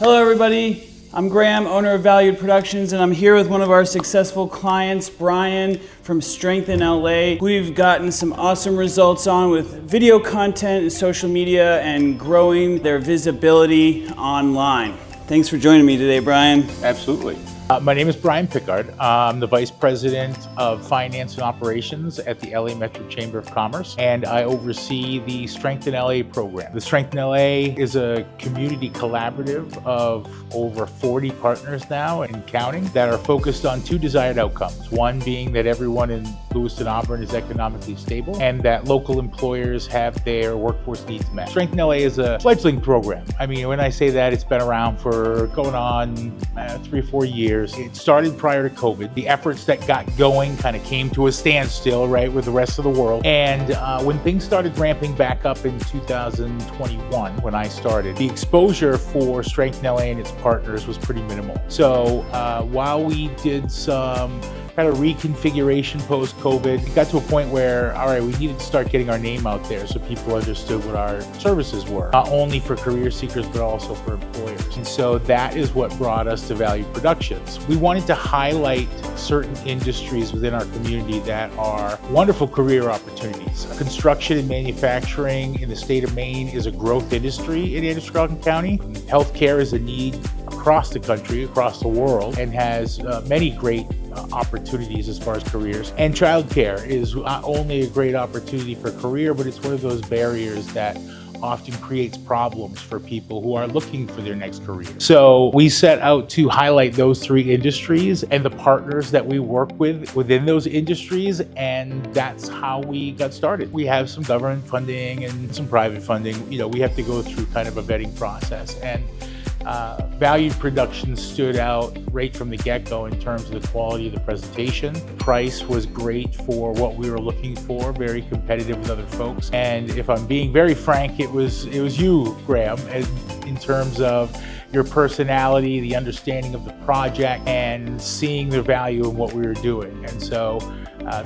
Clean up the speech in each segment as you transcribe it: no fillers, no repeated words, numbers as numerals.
Hello everybody, I'm Graham, owner of Valüd Productions, and I'm here with one of our successful clients, Brian from Strength in LA. We've gotten some awesome results on with video content and social media and growing their visibility online. Thanks for joining me today, Brian. Absolutely. My name is Brian Pikard. I'm the Vice President of Finance and Operations at the LA Metro Chamber of Commerce, and I oversee the Strength in LA program. The Strength in LA is a community collaborative of over 40 partners now and counting that are focused on two desired outcomes. One being that everyone in Lewiston Auburn is economically stable and that local employers have their workforce needs met. Strength in LA is a fledgling program. I mean, when I say that, it's been around for going on 3 or 4 years. It started prior to COVID. The efforts that got going kind of came to a standstill, right, with the rest of the world. And when things started ramping back up in 2021, when I started, the exposure for Strength in LA and its partners was pretty minimal. So while we did some kind of reconfiguration post-COVID, it got to a point where, all right, we needed to start getting our name out there so people understood what our services were, not only for career seekers, but also for employers. And so that is what brought us to Valüd Productions. We wanted to highlight certain industries within our community that are wonderful career opportunities. Construction and manufacturing in the state of Maine is a growth industry in Androscoggin County. Healthcare is a need across the country, across the world, and has many great opportunities as far as careers. And childcare is not only a great opportunity for career, but it's one of those barriers that often creates problems for people who are looking for their next career. So we set out to highlight those three industries and the partners that we work with within those industries, and that's how we got started. We have some government funding and some private funding. You know, we have to go through kind of a vetting process, and Valüd Productions stood out right from the get-go in terms of the quality of the presentation. The price was great for what we were looking for, very competitive with other folks. And if I'm being very frank, it was you, Graham, in terms of your personality, the understanding of the project, and seeing the value in what we were doing. And so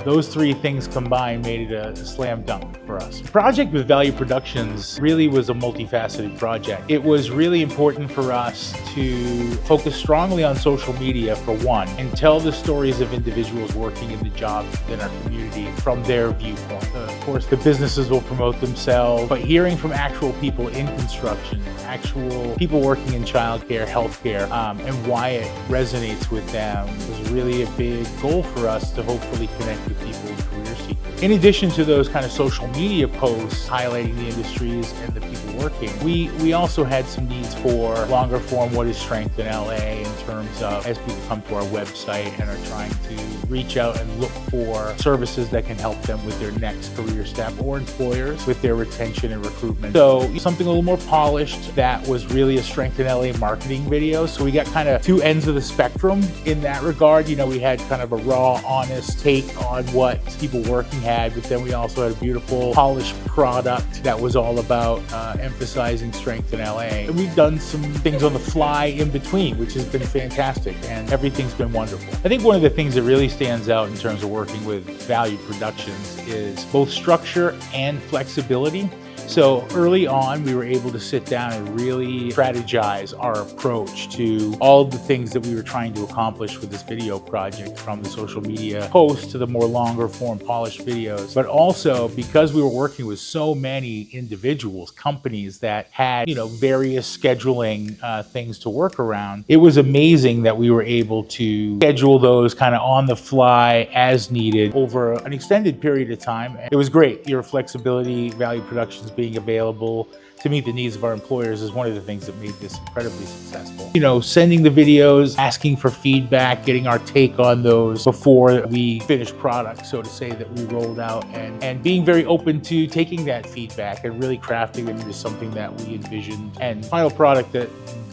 those three things combined made it a slam dunk for us. The project with Valüd Productions really was a multifaceted project. It was really important for us to focus strongly on social media, for one, and tell the stories of individuals working in the jobs within our community from their viewpoint. Of course, the businesses will promote themselves, but hearing from actual people in construction, actual people working in childcare, healthcare, and why it resonates with them was really a big goal for us to hopefully connect with people in career seekers. In addition to those kind of social media posts highlighting the industries and the people working, we also had some needs for longer form, what is Strength in LA, in terms of as people come to our website and are trying to reach out and look for services that can help them with their next career step, or employers with their retention and recruitment. So something a little more polished that was really a Strength in LA marketing video. So we got kind of two ends of the spectrum in that regard. You know, we had kind of a raw, honest take on what people working had, but then we also had a beautiful, polished product that was all about emphasizing Strength in LA. And we've done some things on the fly in between, which has been fantastic, and everything's been wonderful. I think one of the things that really stands out in terms of working with Valüd Productions is both structure and flexibility. So early on, we were able to sit down and really strategize our approach to all of the things that we were trying to accomplish with this video project, from the social media posts to the more longer form polished videos. But also, because we were working with so many individuals, companies that had, you know, various scheduling things to work around, it was amazing that we were able to schedule those kind of on the fly as needed over an extended period of time. It was great. Your flexibility, Valüd Productions being available to meet the needs of our employers is one of the things that made this incredibly successful. You know, sending the videos, asking for feedback, getting our take on those before we finished product, so to say, that we rolled out, and being very open to taking that feedback and really crafting them into something that we envisioned and final product that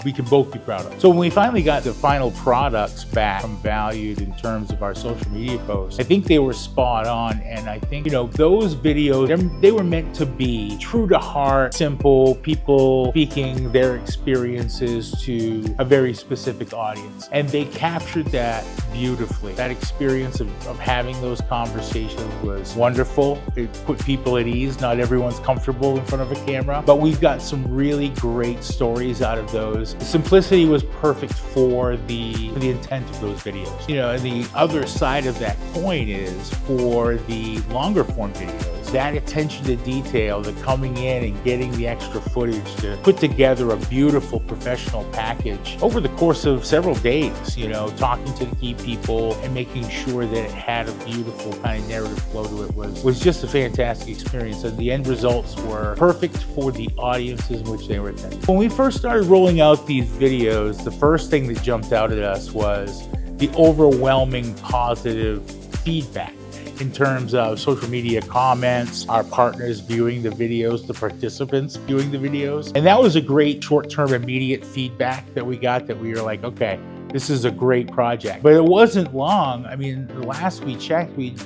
we can both be proud of. So when we finally got the final products back from Valüd in terms of our social media posts, I think they were spot on. And I think, you know, those videos, they were meant to be true to heart, simple, people speaking their experiences to a very specific audience. And they captured that beautifully. That experience of having those conversations was wonderful. It put people at ease. Not everyone's comfortable in front of a camera, but we've got some really great stories out of those. The simplicity was perfect for the intent of those videos. You know, and the other side of that coin is for the longer form videos, that attention to detail, the coming in and getting the extra footage to put together a beautiful professional package over the course of several days, you know, talking to the key people and making sure that it had a beautiful kind of narrative flow to it was just a fantastic experience. And the end results were perfect for the audiences in which they were attending. When we first started rolling out these videos, the first thing that jumped out at us was the overwhelming positive feedback in terms of social media comments, our partners viewing the videos, the participants viewing the videos. And that was a great short-term immediate feedback that we got, that we were like, okay, this is a great project. But it wasn't long. I mean, the last we checked, we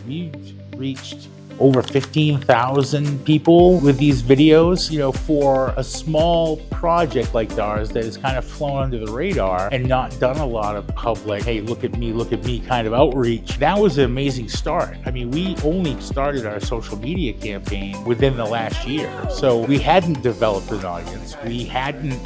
reached over 15,000 people with these videos. You know, for a small project like ours that has kind of flown under the radar and not done a lot of public, hey, look at me kind of outreach, that was an amazing start. I mean, we only started our social media campaign within the last year. So we hadn't developed an audience. We hadn't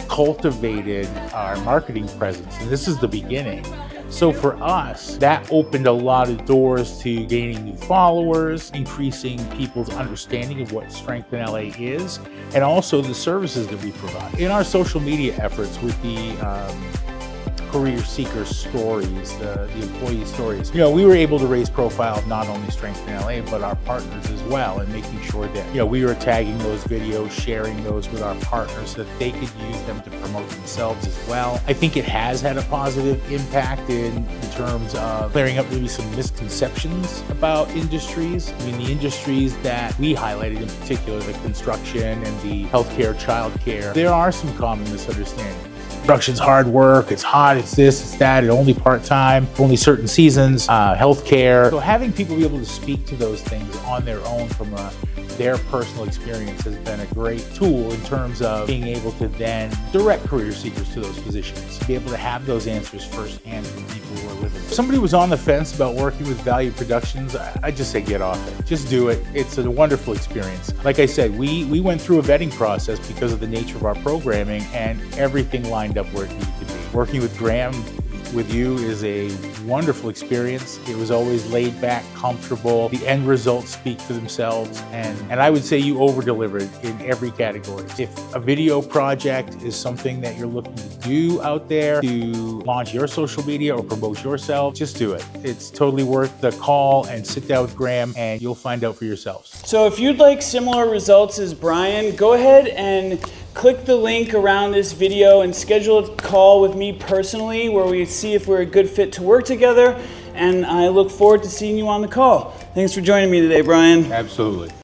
cultivated our marketing presence, and this is the beginning. So for us, that opened a lot of doors to gaining new followers, increasing people's understanding of what Strength in LA is, and also the services that we provide. In our social media efforts with the career seeker stories, the employee stories, you know, we were able to raise profile of not only Strength in LA, but our partners as well, and making sure that, you know, we were tagging those videos, sharing those with our partners so that they could use them to promote themselves as well. I think it has had a positive impact in terms of clearing up maybe some misconceptions about industries. I mean, the industries that we highlighted in particular, the construction and the healthcare, childcare, there are some common misunderstandings. Construction's hard work, it's hot, it's this, it's that, it's only part-time, only certain seasons, healthcare. So having people be able to speak to those things on their own from their personal experience has been a great tool in terms of being able to then direct career seekers to those positions, to be able to have those answers firsthand from people who are living. If somebody was on the fence about working with Valüd Productions, I just say get off it. Just do it. It's a wonderful experience. Like I said, we went through a vetting process because of the nature of our programming, and everything lined up where it needed to be. Working with Graham, with you, is a wonderful experience. It was always laid back, comfortable. The end results speak for themselves, and I would say you over-delivered in every category. If a video project is something that you're looking to do out there to launch your social media or promote yourself, just do it. It's totally worth the call, and sit down with Graham and you'll find out for yourselves. So if you'd like similar results as Brian, go ahead and click the link around this video and schedule a call with me personally where we see if we're a good fit to work together, and I look forward to seeing you on the call. Thanks for joining me today, Brian. Absolutely.